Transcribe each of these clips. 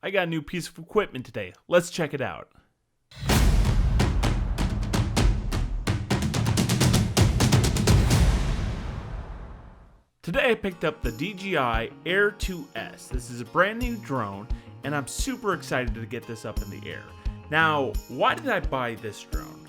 I got a new piece of equipment today. Let's check it out. Today I picked up the DJI Air 2S. This is a brand new drone and I'm super excited to get this up in the air. Now, why did I buy this drone?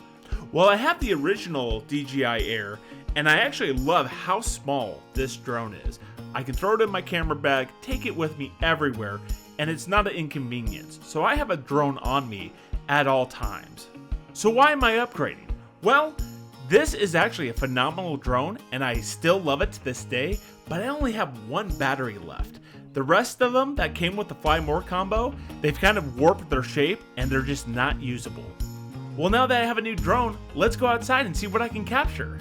Well, I have the original DJI Air and I actually love how small this drone is. I can throw it in my camera bag, take it with me everywhere, and it's not an inconvenience. So I have a drone on me at all times. So why am I upgrading? Well, this is actually a phenomenal drone and I still love it to this day, but I only have one battery left. The rest of them that came with the Fly More combo, they've kind of warped their shape and they're just not usable. Well, now that I have a new drone, let's go outside and see what I can capture.